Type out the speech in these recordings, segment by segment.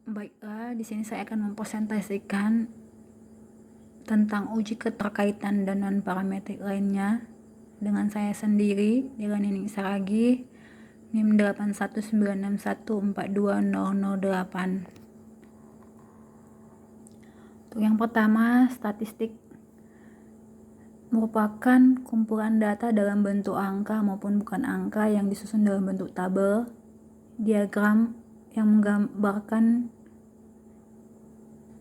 Baiklah, di sini saya akan mempresentasikan tentang uji keterkaitan dan non-parametrik lainnya dengan saya sendiri, Dila Nining Saragi, NIM 8196142008. Untuk yang pertama, statistik merupakan kumpulan data dalam bentuk angka maupun bukan angka yang disusun dalam bentuk tabel, diagram yang menggambarkan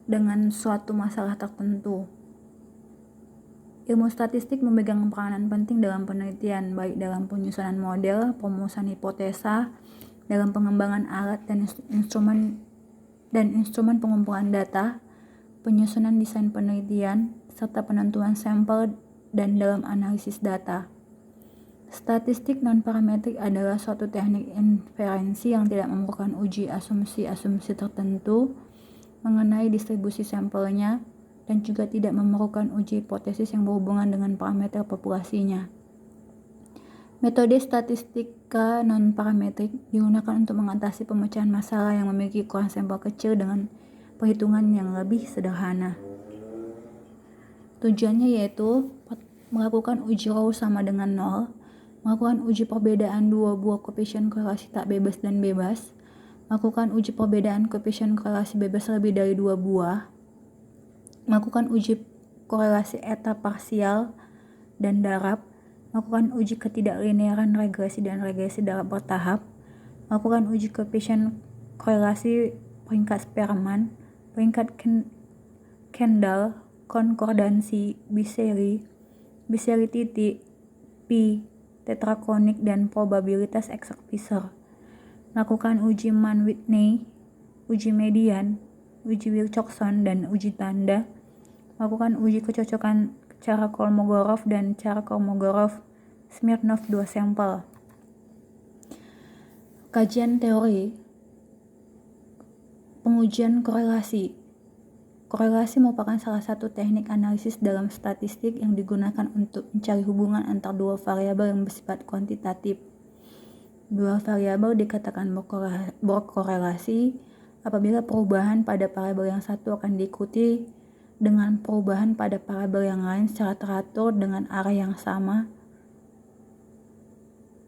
dengan suatu masalah tertentu. Ilmu statistik memegang peranan penting dalam penelitian, baik dalam penyusunan model, perumusan hipotesa, dalam pengembangan alat dan instrumen pengumpulan data, penyusunan desain penelitian, serta penentuan sampel dan dalam analisis data. Statistik non-parametrik adalah suatu teknik inferensi yang tidak memerlukan uji asumsi-asumsi tertentu mengenai distribusi sampelnya dan juga tidak memerlukan uji hipotesis yang berhubungan dengan parameter populasinya. Metode statistika non-parametrik digunakan untuk mengatasi pemecahan masalah yang memiliki ukuran sampel kecil dengan perhitungan yang lebih sederhana. Tujuannya yaitu melakukan uji row sama dengan 0, melakukan uji perbedaan dua buah koefisien korelasi tak bebas dan bebas, melakukan uji perbedaan koefisien korelasi bebas lebih dari 2 buah, melakukan uji korelasi eta parsial dan darab, melakukan uji ketidaklinearan regresi dan regresi darab bertahap, melakukan uji koefisien korelasi peringkat Spearman, peringkat Kendall, konkordansi, biseri titik, pi, tetrakonik, dan probabilitas exact-Fisher. Lakukan uji Mann-Whitney, uji median, uji Wilcoxon, dan uji tanda. Lakukan uji kecocokan cara Kolmogorov dan cara Kolmogorov-Smirnov 2 sampel. Kajian teori. Pengujian korelasi. Korelasi merupakan salah satu teknik analisis dalam statistik yang digunakan untuk mencari hubungan antar dua variabel yang bersifat kuantitatif. Dua variabel dikatakan berkorelasi apabila perubahan pada variabel yang satu akan diikuti dengan perubahan pada variabel yang lain secara teratur dengan arah yang sama,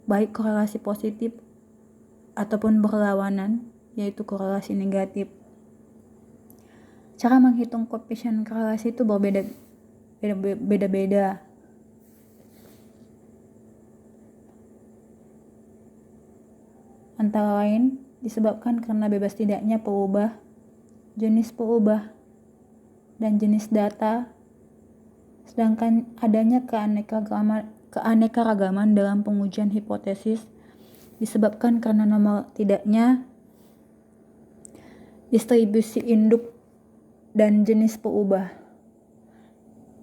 baik korelasi positif ataupun berlawanan, yaitu korelasi negatif. Cara menghitung koefisien korelasi itu berbeda-beda. Antara lain disebabkan karena bebas tidaknya peubah, jenis peubah, dan jenis data, sedangkan adanya keanekaragaman dalam pengujian hipotesis disebabkan karena nomor tidaknya distribusi induk dan jenis peubah.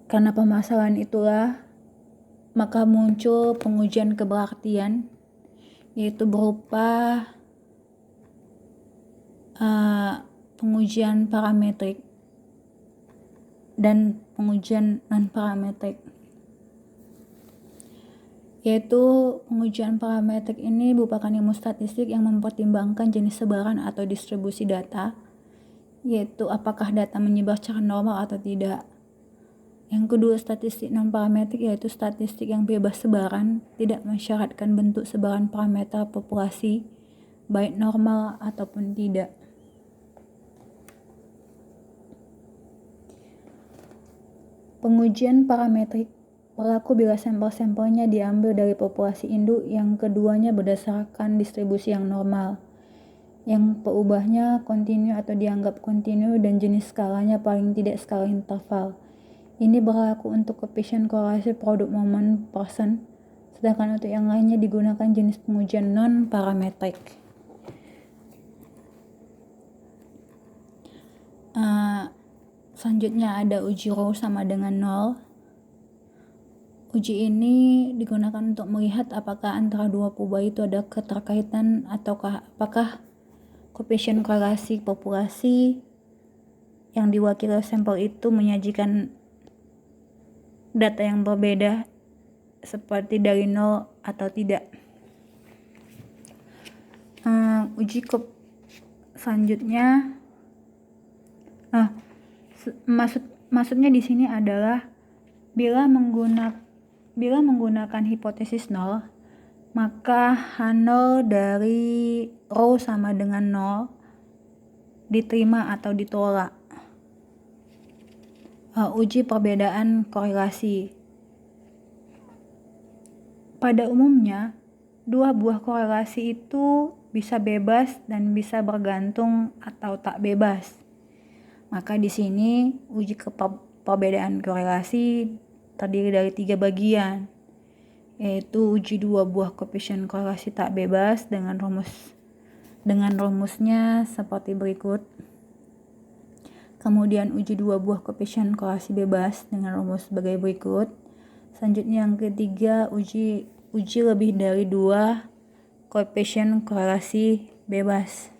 Karena permasalahan itulah, maka muncul pengujian keberartian, yaitu berupa pengujian parametrik dan pengujian non-parametrik. Yaitu pengujian parametrik ini merupakan ilmu statistik yang mempertimbangkan jenis sebaran atau distribusi data, yaitu apakah data menyebar secara normal atau tidak. Yang kedua, statistik non-parametrik yaitu statistik yang bebas sebaran, tidak mensyaratkan bentuk sebaran parameter populasi, baik normal ataupun tidak. Pengujian parametrik berlaku bila sampel-sampelnya diambil dari populasi induk yang keduanya berdasarkan distribusi yang normal, yang peubahnya kontinu atau dianggap kontinu dan jenis skalanya paling tidak skala interval. Ini berlaku untuk koefisien korelasi produk moment person, sedangkan untuk yang lainnya digunakan jenis pengujian non-parametrik. Selanjutnya ada uji row sama dengan 0. Uji ini digunakan untuk melihat apakah antara dua peubah itu ada keterkaitan ataukah apakah koefisien korelasi populasi yang diwakili sampel itu menyajikan data yang berbeda seperti dari 0 atau tidak. Selanjutnya Maksudnya di sini adalah bila menggunakan hipotesis nol, maka H0 dari rho sama dengan 0 diterima atau ditolak. Uji perbedaan korelasi. Pada umumnya, dua buah korelasi itu bisa bebas dan bisa bergantung atau tak bebas. Maka di sini uji perbedaan korelasi terdiri dari 3 bagian, yaitu uji dua buah koefisien korelasi tak bebas dengan rumusnya seperti berikut. Kemudian uji dua buah koefisien korelasi bebas dengan rumus sebagai berikut. Selanjutnya yang ketiga, uji lebih dari 2 koefisien korelasi bebas.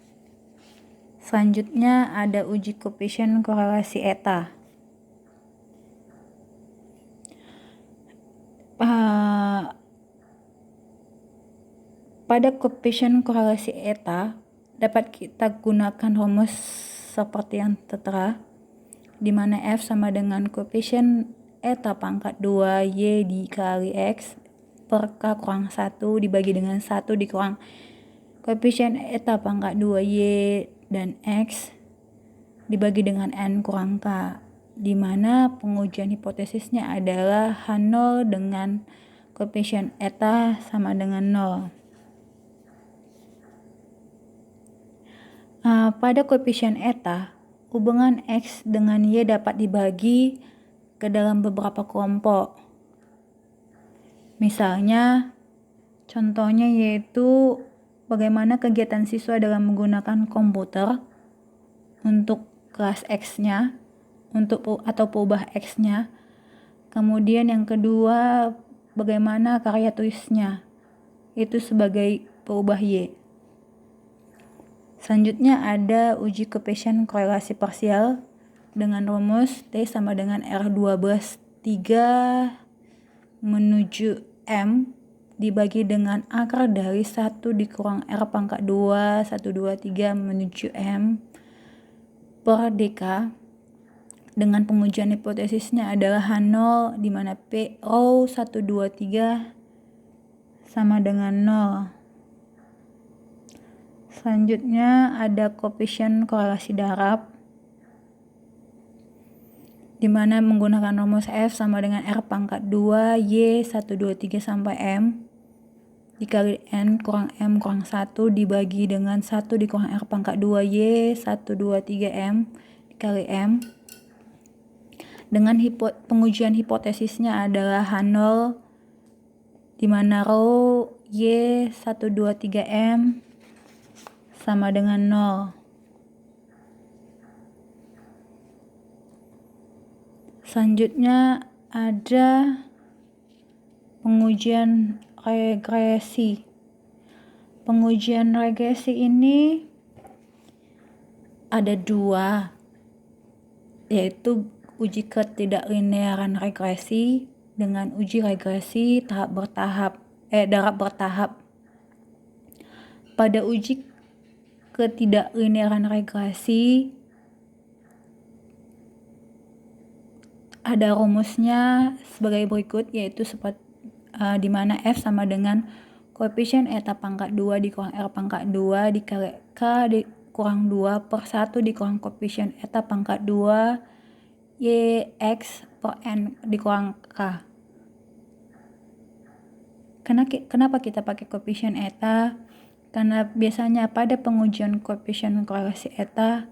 Selanjutnya ada uji koefisien korelasi eta. Pada koefisien korelasi eta dapat kita gunakan rumus seperti yang tertera, di mana F sama dengan koefisien eta pangkat 2 Y dikali X per K kurang 1 dibagi dengan 1 dikurang koefisien eta pangkat 2 Y dan X dibagi dengan N kurang K, di mana pengujian hipotesisnya adalah H0 dengan koefisien eta sama dengan 0. Pada koefisien eta, hubungan X dengan Y dapat dibagi ke dalam beberapa kelompok. Misalnya, contohnya yaitu bagaimana kegiatan siswa dalam menggunakan komputer untuk kelas X-nya, atau peubah X-nya. Kemudian yang kedua, bagaimana karya tulisnya, itu sebagai peubah Y. Selanjutnya ada uji koefisien korelasi parsial dengan rumus T sama dengan R12 3 menuju M dibagi dengan akar dari 1 dikurang R pangkat 2 1 2 3 menuju M per DK, dengan pengujian hipotesisnya adalah H0 di mana P rho 1 2 3 sama dengan 0. Selanjutnya ada koefisien korelasi darab, di mana menggunakan rumus F sama dengan R pangkat 2 Y 1 2 3 sampai M dikali N kurang M kurang 1 dibagi dengan 1 dikurang R pangkat 2 Y 1 2 3 M dikali M, dengan pengujian hipotesisnya adalah H0 di mana rho Y 1 2 3 M sama dengan 0. Selanjutnya ada pengujian regresi. Pengujian regresi ini ada 2, yaitu uji ketidaklinearan regresi dengan uji regresi darab bertahap. Pada uji ketidaklinearan regresi ada rumusnya sebagai berikut, yaitu di mana F sama dengan koefisien eta pangkat 2 dikurang R pangkat 2 dikali K dikurang 2 per 1 dikurang koefisien eta pangkat 2 Y X per N dikurang K. Kenapa kita pakai koefisien eta? Karena biasanya pada pengujian koefisien korelasi eta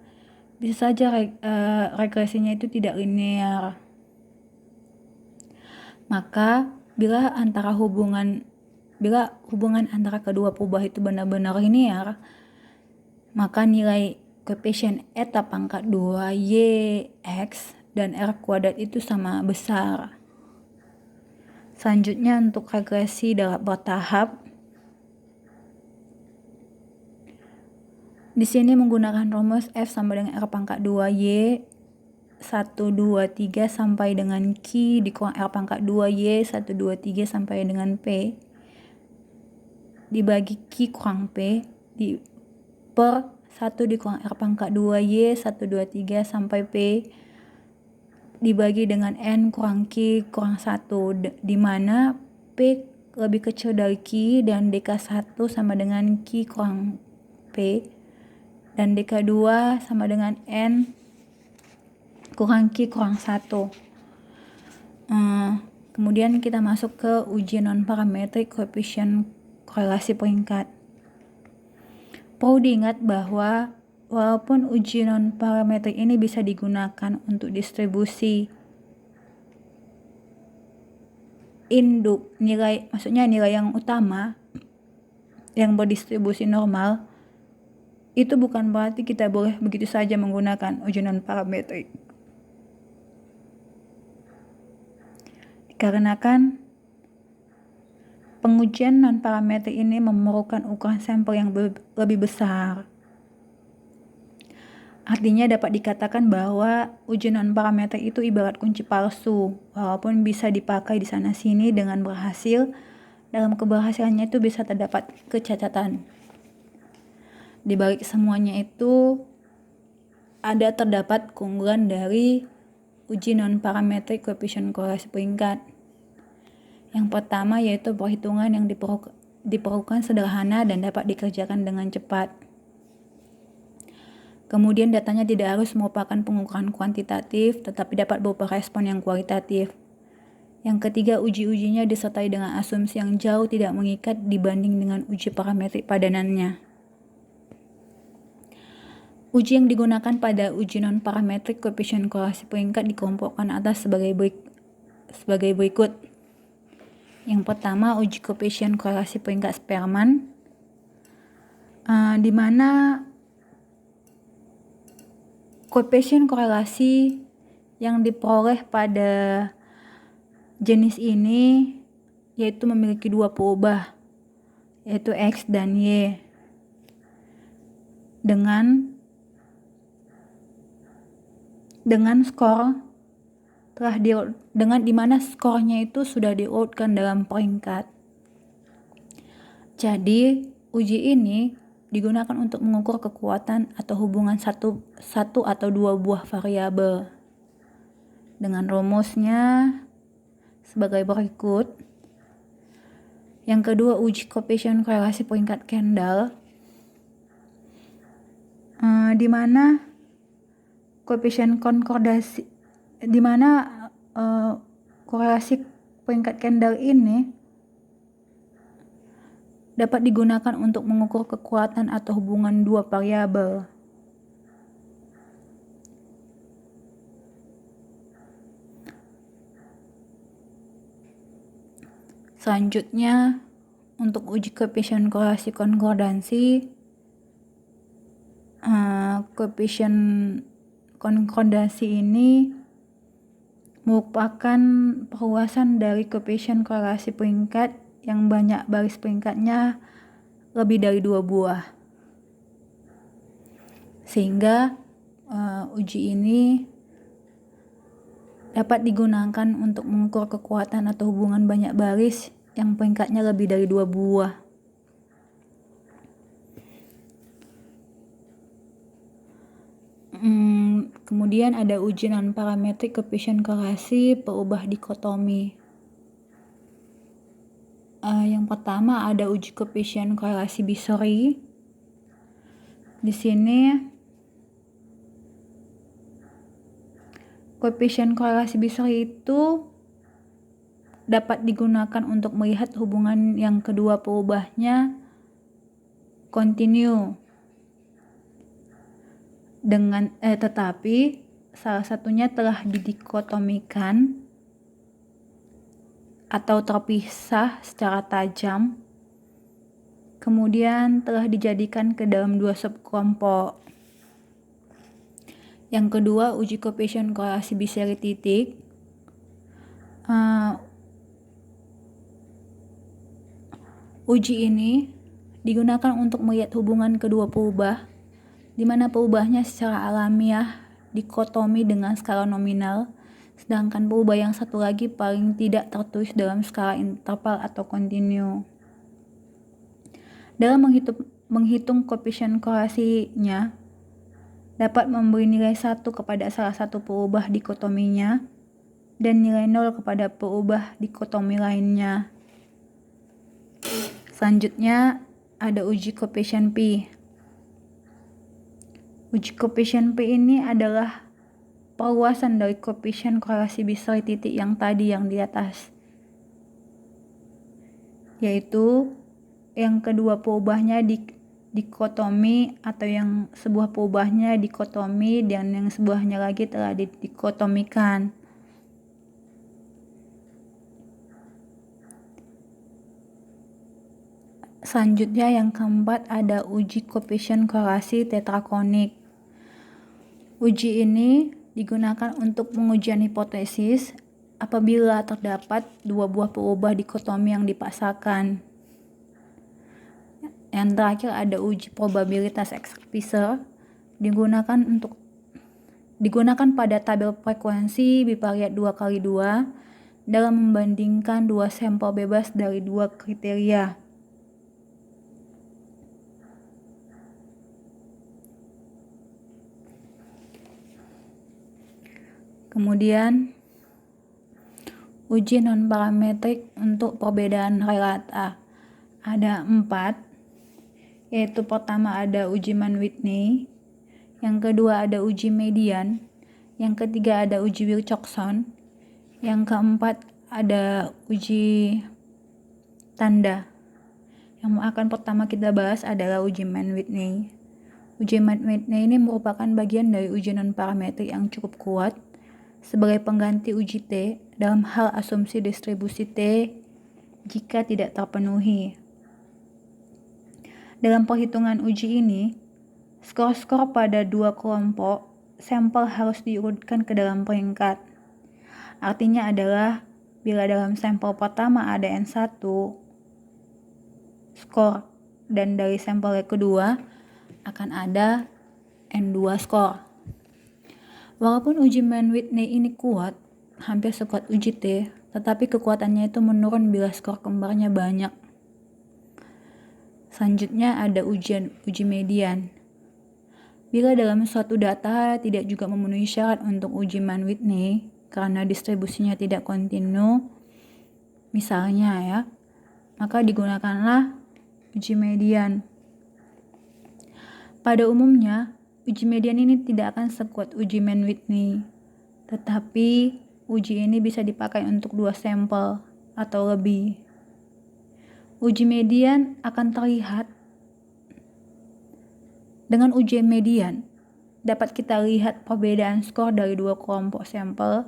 bisa saja regresinya itu tidak linear. Maka bila hubungan antara kedua peubah itu benar-benar linear, maka nilai koefisien eta pangkat 2 Y X dan R kuadrat itu sama besar. Selanjutnya untuk regresi darab bertahap, di sini menggunakan rumus F sama dengan R pangkat 2 Y 1 2 3 sampai dengan Q dikurang R pangkat 2 Y 1 2 3 sampai dengan P dibagi Q kurang P per 1 dikurang R pangkat 2Y 1, 2, 3 sampai P dibagi dengan N kurang Q kurang 1, di mana P lebih kecil dari Q dan DK1 sama dengan Q kurang P dan DK2 sama dengan N kurang Q kurang 1. Kemudian kita masuk ke uji non-parametrik koefisien korelasi peringkat. Perlu diingat bahwa walaupun uji non-parametrik ini bisa digunakan untuk distribusi induk nilai, maksudnya nilai yang utama yang berdistribusi normal, itu bukan berarti kita boleh begitu saja menggunakan uji non-parametrik. Dikarenakan pengujian non-parametrik ini memerlukan ukuran sampel yang lebih besar. Artinya dapat dikatakan bahwa uji non-parametrik itu ibarat kunci palsu, walaupun bisa dipakai di sana-sini dengan berhasil, dalam keberhasilannya itu bisa terdapat kecacatan. Di balik semuanya itu terdapat keunggulan dari uji non-parametrik koefisien korelasi peringkat. Yang pertama yaitu perhitungan yang diperlukan sederhana dan dapat dikerjakan dengan cepat. Kemudian datanya tidak harus merupakan pengukuran kuantitatif, tetapi dapat berupa respon yang kualitatif. Yang ketiga, uji-ujinya disertai dengan asumsi yang jauh tidak mengikat dibanding dengan uji parametrik padanannya. Uji yang digunakan pada uji non-parametrik koefisien korelasi peringkat dikelompokkan atas sebagai berikut. Yang pertama, uji koefisien korelasi peringkat Spearman, di mana koefisien korelasi yang diperoleh pada jenis ini yaitu memiliki dua perubahan, yaitu X dan Y, dengan skor di mana skornya itu sudah diurutkan dalam peringkat. Jadi, uji ini digunakan untuk mengukur kekuatan atau hubungan satu atau dua buah variabel. Dengan rumusnya sebagai berikut. Yang kedua, uji koefisien korelasi peringkat Kendall, di mana koefisien konkordasi, di mana korelasi peringkat Kendall ini dapat digunakan untuk mengukur kekuatan atau hubungan dua variabel. Selanjutnya, untuk uji koefisien korelasi konkordansi, koefisien konkordansi ini merupakan perluasan dari koefisien korelasi peringkat yang banyak baris peringkatnya lebih dari 2 buah. Sehingga uji ini dapat digunakan untuk mengukur kekuatan atau hubungan banyak baris yang peringkatnya lebih dari 2 buah. Kemudian ada uji non-parametrik koefisien korelasi perubah dikotomi. Yang pertama ada uji koefisien korelasi Bisori. Di sini koefisien korelasi Bisori itu dapat digunakan untuk melihat hubungan yang kedua perubahnya kontinu dengan tetapi salah satunya telah didikotomikan atau terpisah secara tajam, kemudian telah dijadikan ke dalam 2 subkelompok. Yang kedua, uji koefisien korelasi Biseri titik. Uji ini digunakan untuk melihat hubungan kedua perubah, di mana perubahnya secara alamiah dikotomi dengan skala nominal, sedangkan perubah yang satu lagi paling tidak tertulis dalam skala interval atau kontinu. Dalam menghitung koefisien korelasinya dapat memberi nilai 1 kepada salah satu peubah dikotominya dan nilai 0 kepada peubah dikotomi lainnya. Selanjutnya ada uji koefisien Pi. Uji koefisien Pi ini adalah perluasan dari koefisien korelasi Bisel titik yang tadi yang di atas, yaitu yang kedua peubahnya dikotomi atau yang sebuah peubahnya dikotomi dan yang sebuahnya lagi telah dikotomikan. Selanjutnya yang keempat ada uji koefisien korelasi tetrakonik. Uji ini digunakan untuk pengujian hipotesis apabila terdapat dua buah peubah dikotomi yang dipaksakan. Yang terakhir ada uji probabilitas X-Fisher digunakan pada tabel frekuensi bivariat 2x2 dalam membandingkan dua sampel bebas dari dua kriteria. Kemudian uji non-parametrik untuk perbedaan relata. Ada 4, yaitu pertama ada uji Mann-Whitney, yang kedua ada uji median, yang ketiga ada uji Wilcoxon, yang keempat ada uji tanda. Yang akan pertama kita bahas adalah uji Mann-Whitney. Uji Mann-Whitney ini merupakan bagian dari uji non-parametrik yang cukup kuat sebagai pengganti uji T dalam hal asumsi distribusi T jika tidak terpenuhi. Dalam perhitungan uji ini, skor-skor pada dua kelompok sampel harus diurutkan ke dalam peringkat. Artinya adalah bila dalam sampel pertama ada N1 skor dan dari sampel kedua akan ada N2 skor. Walaupun uji Mann-Whitney ini kuat, hampir sekuat uji T, tetapi kekuatannya itu menurun bila skor kembarnya banyak. Selanjutnya ada uji median. Bila dalam suatu data tidak juga memenuhi syarat untuk uji Mann-Whitney karena distribusinya tidak kontinu, misalnya ya, maka digunakanlah uji median. Pada umumnya, uji median ini tidak akan sekuat uji Mann-Whitney, tetapi uji ini bisa dipakai untuk dua sampel atau lebih. Uji median akan terlihat dengan uji median dapat kita lihat perbedaan skor dari dua kelompok sampel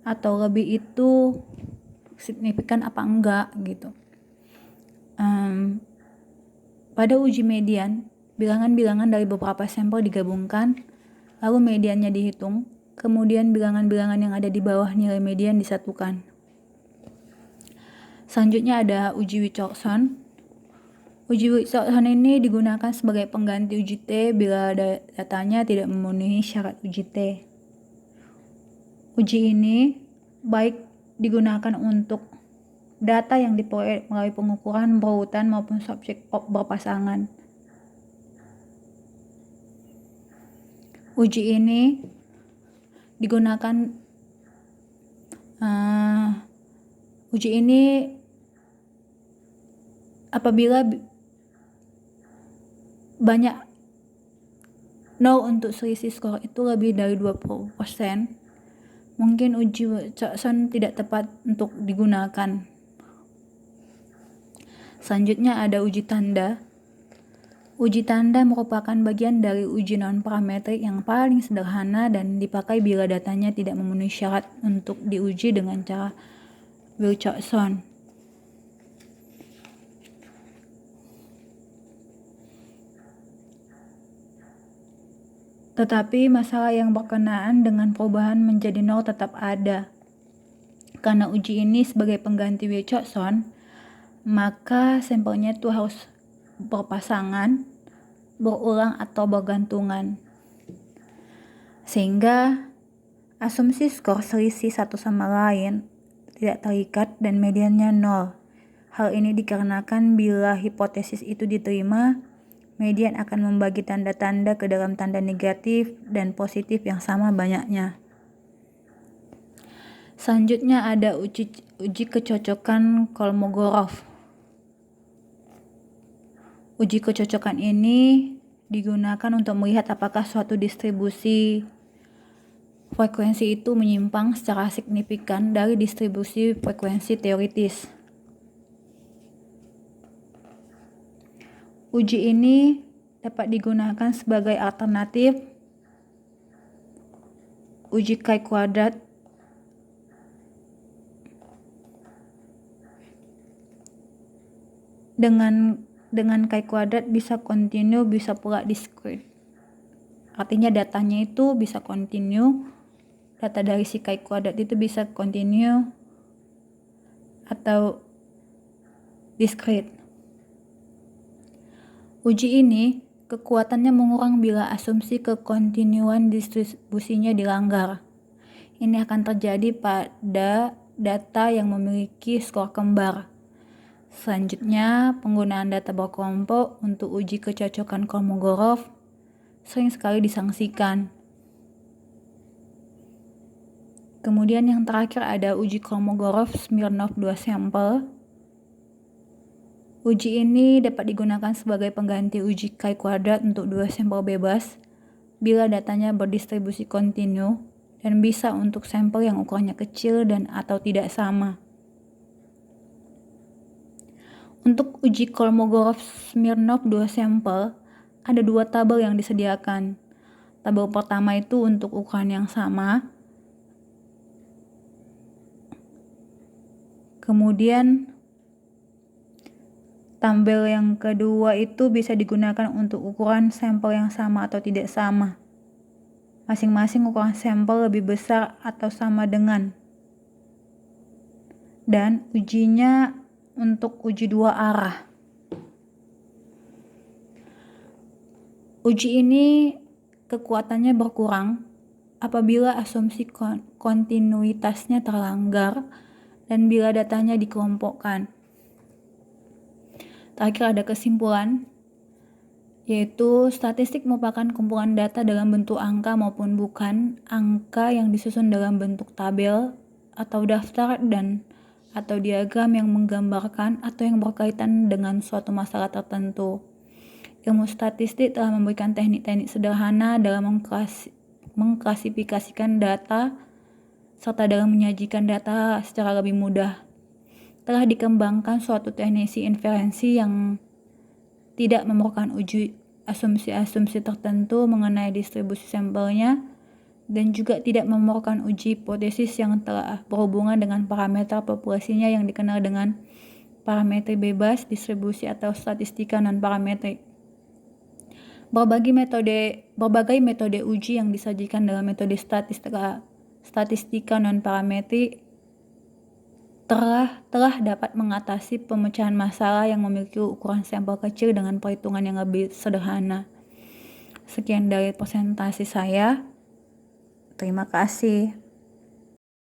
atau lebih itu signifikan apa enggak gitu. Pada uji median, bilangan-bilangan dari beberapa sampel digabungkan, lalu mediannya dihitung, kemudian bilangan-bilangan yang ada di bawah nilai median disatukan. Selanjutnya ada uji Wilcoxon. Uji Wilcoxon ini digunakan sebagai pengganti uji T bila datanya tidak memenuhi syarat uji T. Uji ini baik digunakan untuk data yang diperoleh melalui pengukuran berurutan maupun subjek berpasangan. Uji ini digunakan apabila banyak 0 untuk selisih skor itu lebih dari 20%, mungkin uji Wilcoxon tidak tepat untuk digunakan. Selanjutnya ada uji tanda. Uji tanda merupakan bagian dari uji non-parametrik yang paling sederhana dan dipakai bila datanya tidak memenuhi syarat untuk diuji dengan cara Wilcoxon. Tetapi masalah yang berkenaan dengan perubahan menjadi 0 tetap ada. Karena uji ini sebagai pengganti Wilcoxon, maka sampelnya itu harus berpasangan, berulang atau bergantungan. Sehingga asumsi skor selisih satu sama lain tidak terikat dan mediannya 0. Hal ini dikarenakan bila hipotesis itu diterima, median akan membagi tanda-tanda ke dalam tanda negatif dan positif yang sama banyaknya. Selanjutnya ada uji kecocokan Kolmogorov. Uji kecocokan ini digunakan untuk melihat apakah suatu distribusi frekuensi itu menyimpang secara signifikan dari distribusi frekuensi teoritis. Uji ini dapat digunakan sebagai alternatif uji chi-kuadrat dengan chi-kuadrat bisa kontinu, bisa pula discrete. Artinya datanya itu bisa kontinu, data dari si chi-kuadrat itu bisa kontinu atau discrete. Uji ini kekuatannya mengurang bila asumsi kekontinuan distribusinya dilanggar. Ini akan terjadi pada data yang memiliki skor kembar. Selanjutnya, penggunaan data berkelompok untuk uji kecocokan Kolmogorov sering sekali disangsikan. Kemudian yang terakhir ada uji Kolmogorov-Smirnov 2 sampel. Uji ini dapat digunakan sebagai pengganti uji chi-kuadrat untuk 2 sampel bebas bila datanya berdistribusi kontinu dan bisa untuk sampel yang ukurannya kecil dan atau tidak sama. Untuk uji Kolmogorov-Smirnov 2 sampel, ada 2 tabel yang disediakan. Tabel pertama itu untuk ukuran yang sama. Kemudian tabel yang kedua itu bisa digunakan untuk ukuran sampel yang sama atau tidak sama. Masing-masing ukuran sampel lebih besar atau sama dengan. Dan ujinya untuk uji 2 arah. Uji ini kekuatannya berkurang apabila asumsi kontinuitasnya terlanggar dan bila datanya dikelompokkan. Terakhir ada kesimpulan, yaitu statistik merupakan kumpulan data dalam bentuk angka maupun bukan angka yang disusun dalam bentuk tabel atau daftar dan atau diagram yang menggambarkan atau yang berkaitan dengan suatu masalah tertentu. Ilmu statistik telah memberikan teknik-teknik sederhana dalam mengklasifikasikan data serta dalam menyajikan data secara lebih mudah. Telah dikembangkan suatu teknisi inferensi yang tidak memerlukan uji asumsi-asumsi tertentu mengenai distribusi sampelnya dan juga tidak memerlukan uji hipotesis yang telah berhubungan dengan parameter populasinya yang dikenal dengan parametrik bebas, distribusi atau statistika non-parametrik. Berbagai metode uji yang disajikan dalam metode statistika non-parametrik telah dapat mengatasi pemecahan masalah yang memiliki ukuran sampel kecil dengan perhitungan yang lebih sederhana. Sekian dari presentasi saya. Terima kasih.